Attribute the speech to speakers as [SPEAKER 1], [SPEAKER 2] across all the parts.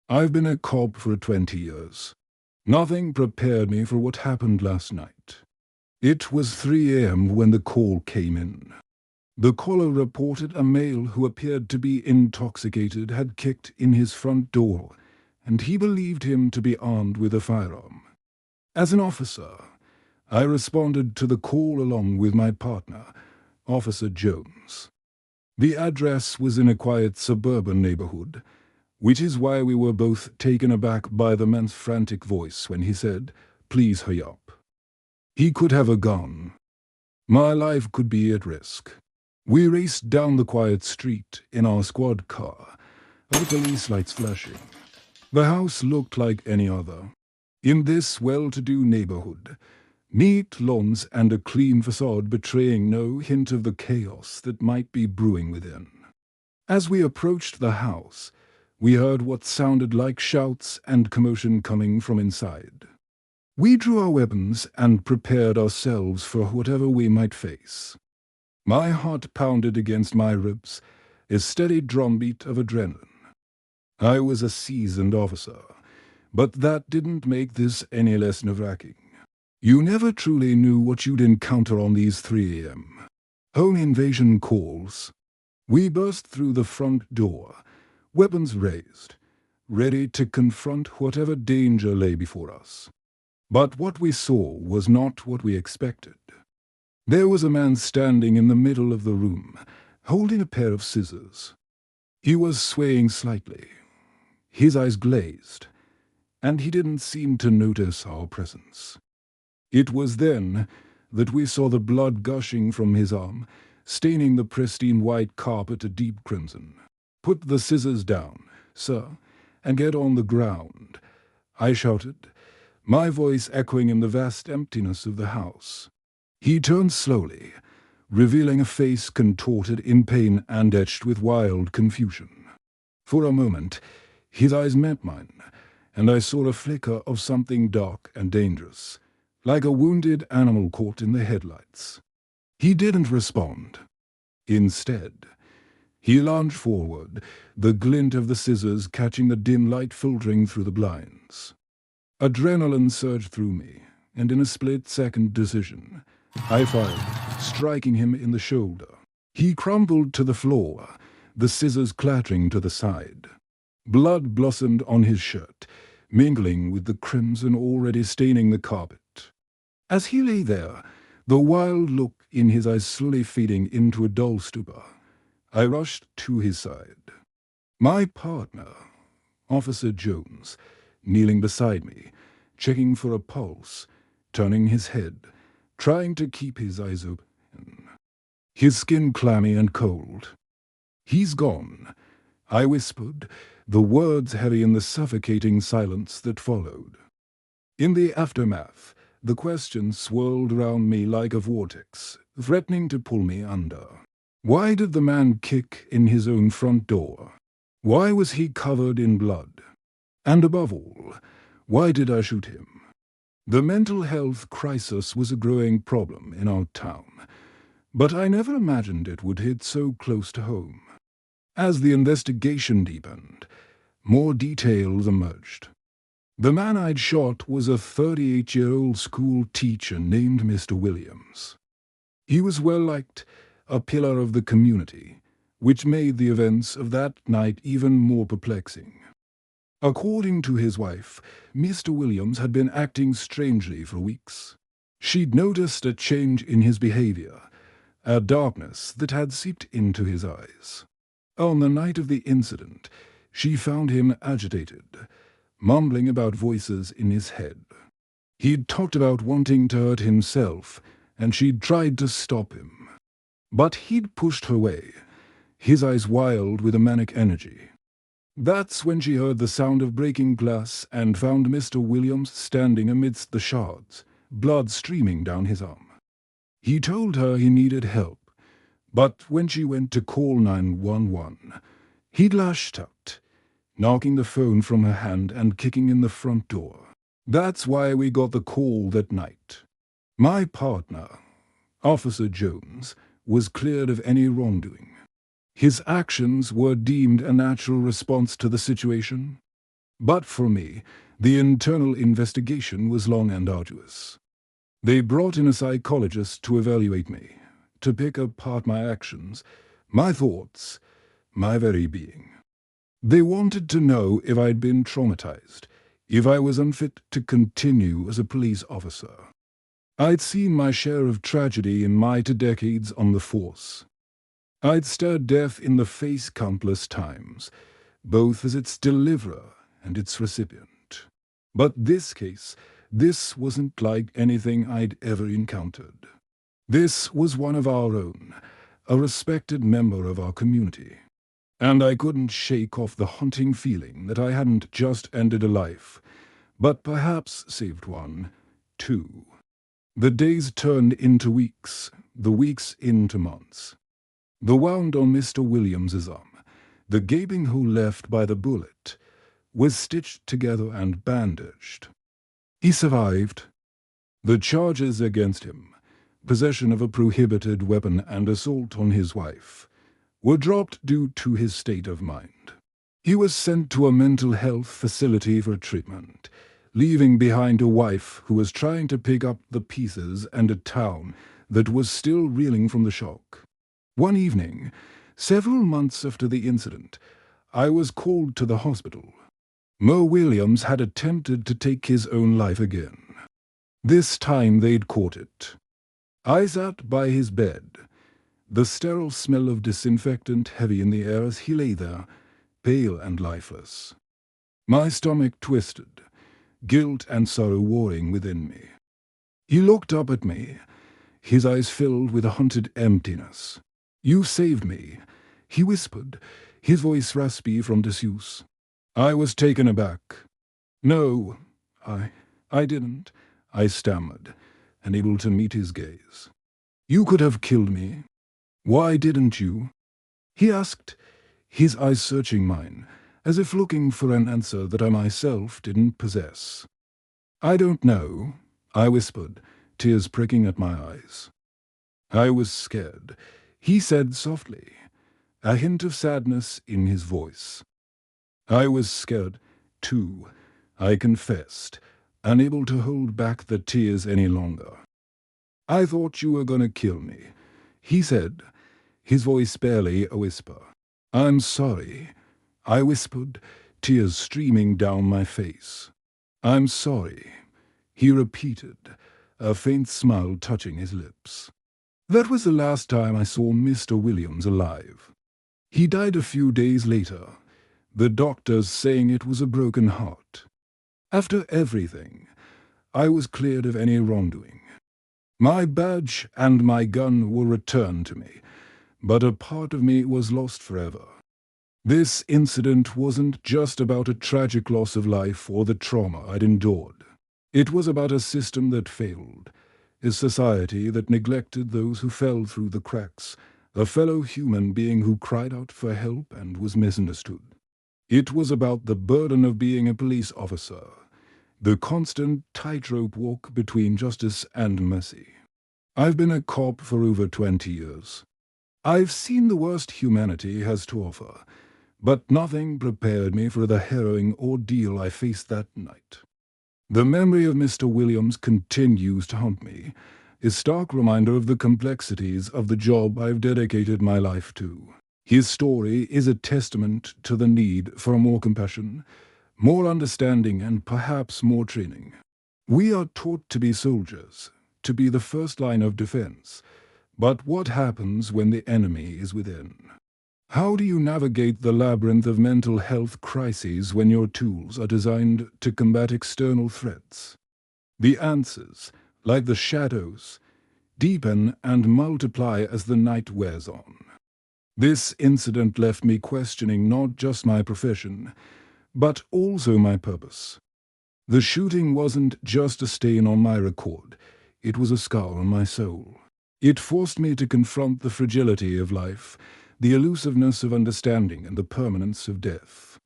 [SPEAKER 1] I've been a cop for 20 years. Nothing prepared me for what happened last night. It was 3 a.m. when the call came in. The caller reported a male who appeared to be intoxicated had kicked in his front door, and he believed him to be armed with a firearm. As an officer, I responded to the call along with my partner, Officer Jones. The address was in a quiet suburban neighborhood, which is why we were both taken aback by the man's frantic voice when he said, "Please hurry up." He could have a gun. My life could be at risk. We raced down the quiet street in our squad car, the police lights flashing. The house looked like any other. In this well-to-do neighborhood, neat lawns and a clean facade betraying no hint of the chaos that might be brewing within. As we approached the house, we heard what sounded like shouts and commotion coming from inside. We drew our weapons and prepared ourselves for whatever we might face. My heart pounded against my ribs, a steady drumbeat of adrenaline. I was a seasoned officer, but that didn't make this any less nerve-wracking. You never truly knew what you'd encounter on these 3 a.m. home invasion calls. We burst through the front door, weapons raised, ready to confront whatever danger lay before us. But what we saw was not what we expected. There was a man standing in the middle of the room, holding a pair of scissors. He was swaying slightly, his eyes glazed, and he didn't seem to notice our presence. It was then that we saw the blood gushing from his arm, staining the pristine white carpet a deep crimson. "Put the scissors down, sir, and get on the ground," I shouted, my voice echoing in the vast emptiness of the house. He turned slowly, revealing a face contorted in pain and etched with wild confusion. For a moment, his eyes met mine, and I saw a flicker of something dark and dangerous, like a wounded animal caught in the headlights. He didn't respond. Instead, he lunged forward, the glint of the scissors catching the dim light filtering through the blinds. Adrenaline surged through me, and in a split-second decision, I fired, striking him in the shoulder. He crumpled to the floor, the scissors clattering to the side. Blood blossomed on his shirt, mingling with the crimson already staining the carpet. As he lay there, the wild look in his eyes slowly fading into a dull stupor, I rushed to his side. My partner, Officer Jones, kneeling beside me, checking for a pulse, turning his head, trying to keep his eyes open. His skin clammy and cold. "He's gone," I whispered, the words heavy in the suffocating silence that followed. In the aftermath, the questions swirled around me like a vortex, threatening to pull me under. Why did the man kick in his own front door? Why was he covered in blood? And above all, why did I shoot him? The mental health crisis was a growing problem in our town, but I never imagined it would hit so close to home. As the investigation deepened, more details emerged. The man I'd shot was a 38-year-old school teacher named Mr. Williams. He was well-liked, a pillar of the community, which made the events of that night even more perplexing. According to his wife, Mr. Williams had been acting strangely for weeks. She'd noticed a change in his behavior, a darkness that had seeped into his eyes. On the night of the incident, she found him agitated, mumbling about voices in his head. He'd talked about wanting to hurt himself, and she'd tried to stop him. But he'd pushed her away, his eyes wild with a manic energy. That's when she heard the sound of breaking glass and found Mr. Williams standing amidst the shards, blood streaming down his arm. He told her he needed help, but when she went to call 911, he'd lashed out, knocking the phone from her hand and kicking in the front door. That's why we got the call that night. My partner, Officer Jones, was cleared of any wrongdoing. His actions were deemed a natural response to the situation. But for me, the internal investigation was long and arduous. They brought in a psychologist to evaluate me, to pick apart my actions, my thoughts, my very being. They wanted to know if I'd been traumatized, if I was unfit to continue as a police officer. I'd seen my share of tragedy in my 2 decades on the force. I'd stared death in the face countless times, both as its deliverer and its recipient. But this wasn't like anything I'd ever encountered. This was one of our own, a respected member of our community. And I couldn't shake off the haunting feeling that I hadn't just ended a life, but perhaps saved one, too. The days turned into weeks, the weeks into months. The wound on Mr. Williams's arm, the gaping hole left by the bullet, was stitched together and bandaged. He survived. The charges against him, possession of a prohibited weapon and assault on his wife, were dropped due to his state of mind. He was sent to a mental health facility for treatment, leaving behind a wife who was trying to pick up the pieces and a town that was still reeling from the shock. One evening, several months after the incident, I was called to the hospital. Mo Williams had attempted to take his own life again. This time they'd caught it. I sat by his bed, the sterile smell of disinfectant heavy in the air as he lay there, pale and lifeless. My stomach twisted, guilt and sorrow warring within me. He looked up at me, his eyes filled with a haunted emptiness. "You saved me," he whispered, his voice raspy from disuse. I was taken aback. "No, I didn't," I stammered, unable to meet his gaze. "You could have killed me. Why didn't you?" he asked, his eyes searching mine, as if looking for an answer that I myself didn't possess. "I don't know," I whispered, tears pricking at my eyes. "I was scared," he said softly, a hint of sadness in his voice. "I was scared, too," I confessed, unable to hold back the tears any longer. "I thought you were gonna kill me," he said, his voice barely a whisper. "I'm sorry," I whispered, tears streaming down my face. "I'm sorry," he repeated, a faint smile touching his lips. That was the last time I saw Mr. Williams alive. He died a few days later, the doctors saying it was a broken heart. After everything, I was cleared of any wrongdoing. My badge and my gun were returned to me, but a part of me was lost forever. This incident wasn't just about a tragic loss of life or the trauma I'd endured. It was about a system that failed, a society that neglected those who fell through the cracks, a fellow human being who cried out for help and was misunderstood. It was about the burden of being a police officer, the constant tightrope walk between justice and mercy. I've been a cop for over 20 years. I've seen the worst humanity has to offer, but nothing prepared me for the harrowing ordeal I faced that night. The memory of Mr. Williams continues to haunt me, a stark reminder of the complexities of the job I've dedicated my life to. His story is a testament to the need for more compassion, more understanding, and perhaps more training. We are taught to be soldiers, to be the first line of defense. But what happens when the enemy is within? How do you navigate the labyrinth of mental health crises when your tools are designed to combat external threats? The answers, like the shadows, deepen and multiply as the night wears on. This incident left me questioning not just my profession, but also my purpose. The shooting wasn't just a stain on my record, it was a scar on my soul. It forced me to confront the fragility of life, the elusiveness of understanding, and the permanence of death.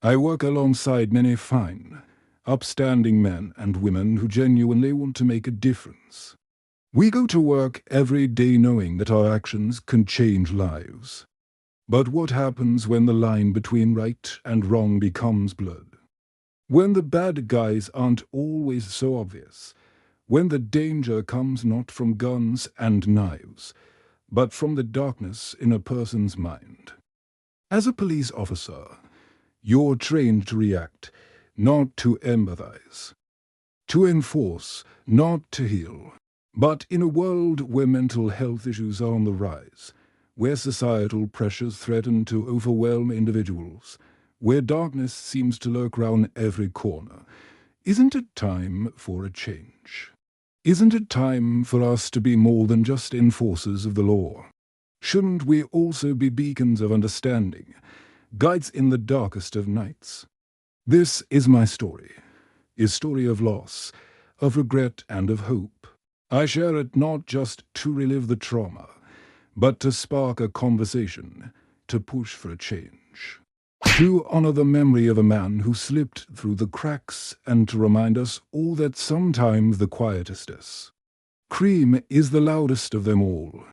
[SPEAKER 1] I work alongside many fine, upstanding men and women who genuinely want to make a difference. We go to work every day knowing that our actions can change lives. But what happens when the line between right and wrong becomes blurred? When the bad guys aren't always so obvious, when the danger comes not from guns and knives, but from the darkness in a person's mind. As a police officer, you're trained to react, not to empathize. To enforce, not to heal. But in a world where mental health issues are on the rise, where societal pressures threaten to overwhelm individuals, where darkness seems to lurk round every corner, isn't it time for a change? Isn't it time for us to be more than just enforcers of the law? Shouldn't we also be beacons of understanding, guides in the darkest of nights? This is my story, a story of loss, of regret and of hope. I share it not just to relive the trauma, but to spark a conversation, to push for a change. To honor the memory of a man who slipped through the cracks and to remind us all that sometimes the quietest is. Cream is the loudest of them all,